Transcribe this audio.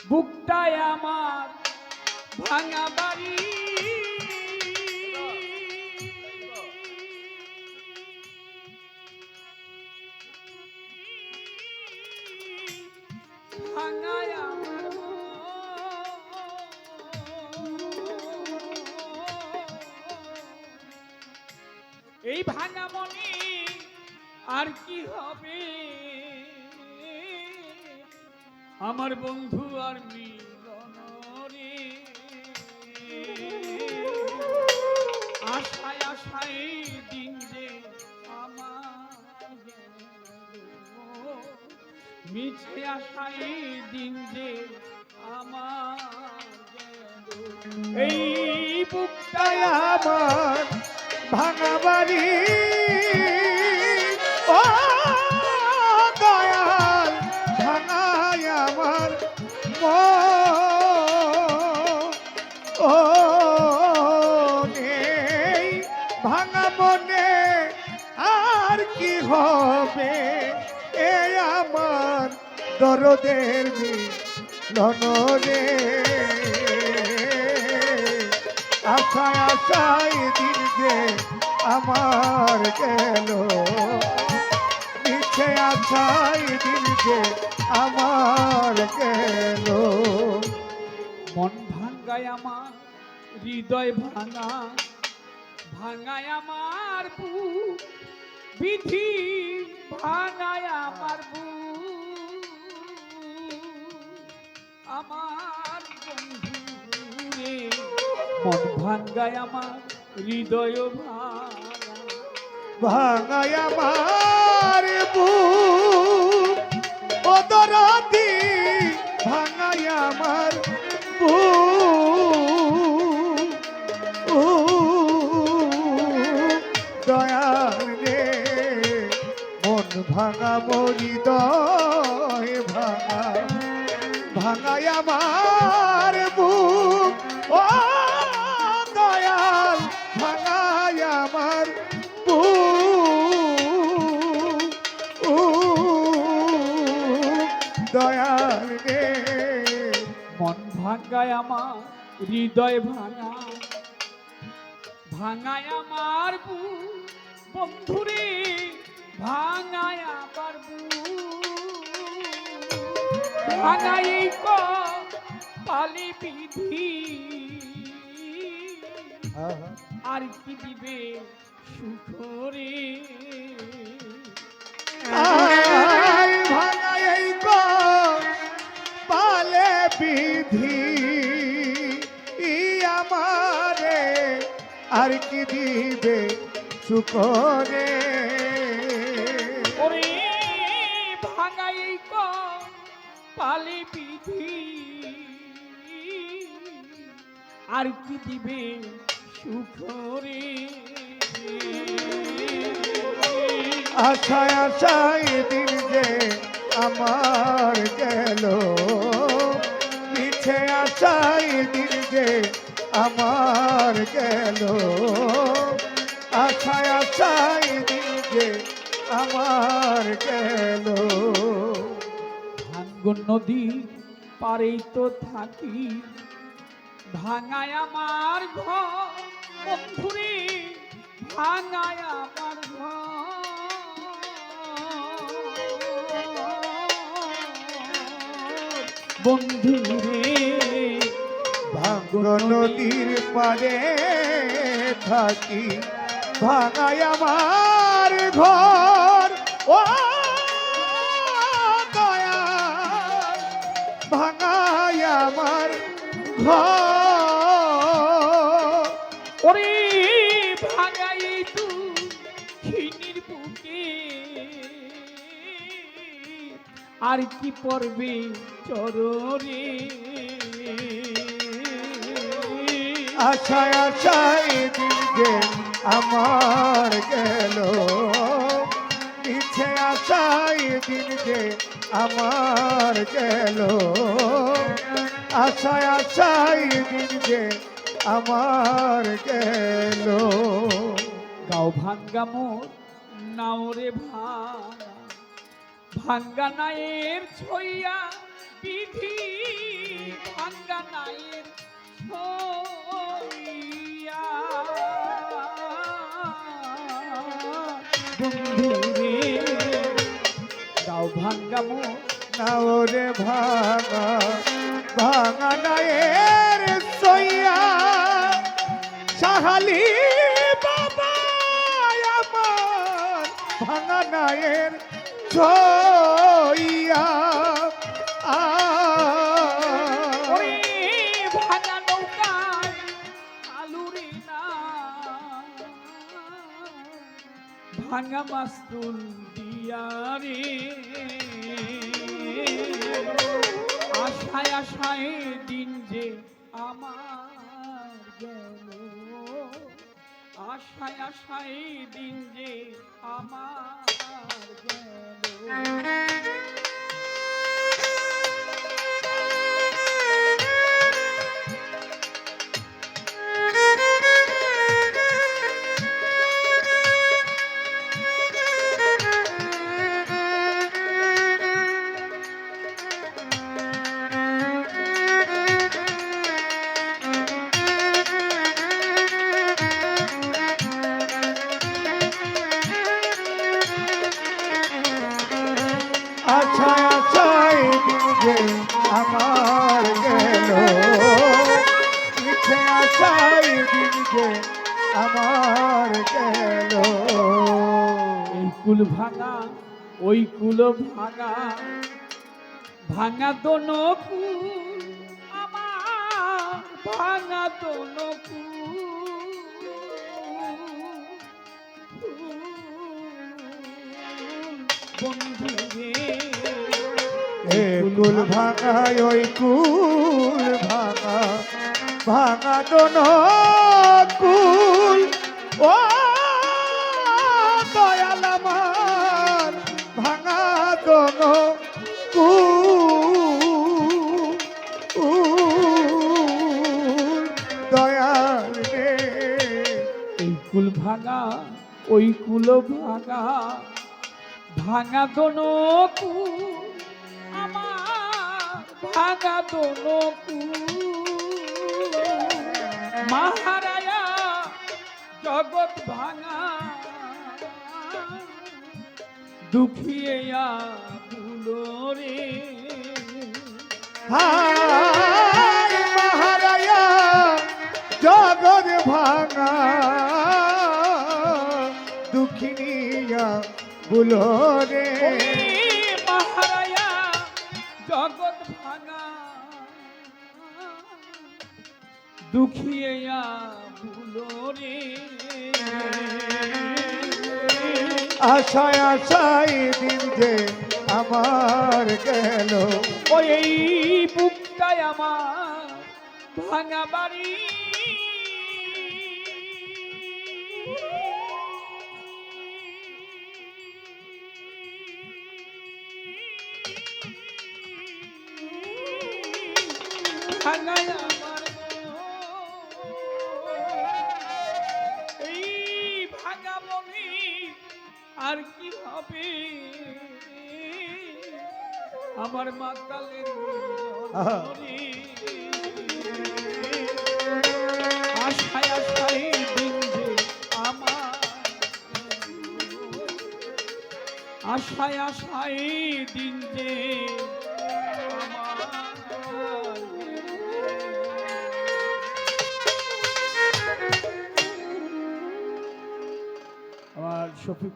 বুকটায় আমার ভাঙা বাড়ি ভাঙায় আমার এই ভাঙা মনে আর কি হবে আমার বন্ধু আর মিলন রে আশায় আশায় দিন যে আমার মিছে আশায় দিন যে আমার এই বুকটায় আমার ভাঙা বাড়ি ও দয়াল ভাঙায় আমার ও নেই ভাঙা মনে আর কি হবে এ আমার দরদের মিলন রে আশায় আশায় দিন যে আমার গেল মিছে আশায় দিন যে আমার গেল মন ভাঙ্গায় আমার হৃদয় ভাঙা ভাঙায় আমার বুক বিধি ভাঙায় আমার বুক আমার বন্ধু রে মন ভাঙ্গায় আমার হৃদয় ভাঙা ভাঙায় আমার বুক ও দরদি ভাঙায় আমার দয়াল রে মন ভাঙা মরি দয় ভাঙা ভাঙায় আমার বুক ও দয়াল ভাঙায় আমার দয়াল রে মন ভাঙ্গায় আমার হৃদয় ভাঙা ভাঙায় আমার বুক বন্ধুরে ভাঙায় আমার বুক ভাঙায় পালি বিধি আর কি দিবে সুখ রে ভাঙাই পালে বিধি আমারে আর কি দিবে সুখরে ওরে ভাঙাই পালি বিধি আর কি দিবে সুখ রে আশায় আশায় দিন যে আমার গেল মিছে আশায় দিন যে আমার গেল আশায় আশায় দিন যে আমার গেল ভাঙ্গন নদী পারেই তো থাকি ভাঙায় আমার ঘর বন্ধুরে ভাঙায় আমার বন্ধুরে ভাঙ্গ নদীর পারে থাকি ভাঙায় আমার ঘর ও দয়া ভাঙায় আমার ঘর ওরে ভাঙাই তুই খিনির বুকে আর কি পড়বে চররে আশায় আশায় দিন যে আমার গেল মিছে আশায় দিন যে আমার গেল আশায় আশায় দিন যে আমার গেল গাও ভাঙ্গা মোর নাওরে ভাঙ্গা ভাঙ্গা নায়ের ছইয়া বিধি ভাঙ্গা নায়ের ছইয়া বন্ধু রে গাও ভাঙ্গা মোর নাও রে ভাঙা ভাঙা নায়ের সইয়া সাহালি বাবা আমার ভাঙা নায়ের সইয়া ওরে ভাঙা নৌকায় আলুরে না ভাঙা মাস্তুল দিয়া রে আশায় আশায় দিন যে আমার গেল আশায় আশায় দিন যে আমার গেল আচ্ছায় আচ্ছায় দিন যে আমার গেল ইচ্ছে আচ্ছায় দিন যে আমার গেল এই কুল ভাঙা ওই কুল ভাঙা ভাঙা দোনো কুল আমার ভাঙা দোনো বন্ধু রে এ কুল ভাঙা ওই কুল ভাঙা ভাঙা দোনো কুল ও দয়াল আমার ভাঙা দোনো কুল দয়াল রে এই কুল ভাঙা ওই কুল ভাঙা ভাঙা দোনো কুল আমার ভাঙা দোনো কুল মহারায়া জগৎ ভাঙা দুখিয়া ভুলো রে হায় মহারায়া জগৎ ভাঙা দুঃখিনিয়া বুলো রে ওরে মহারায়া জগৎ ভাঙা দুখিয়া ভুলো রে আশায় আশায় দিন যে আমার গেল ওই এই বুকটায় আমার ভাঙা বাড়ি ভাঙায় আমার এই ভাঙা বলি আর কি হবে আমার মাতালের মিলনরে। আশায় আশায় দিন যে আমার আশায় আশায় দিন যে আমার শফিক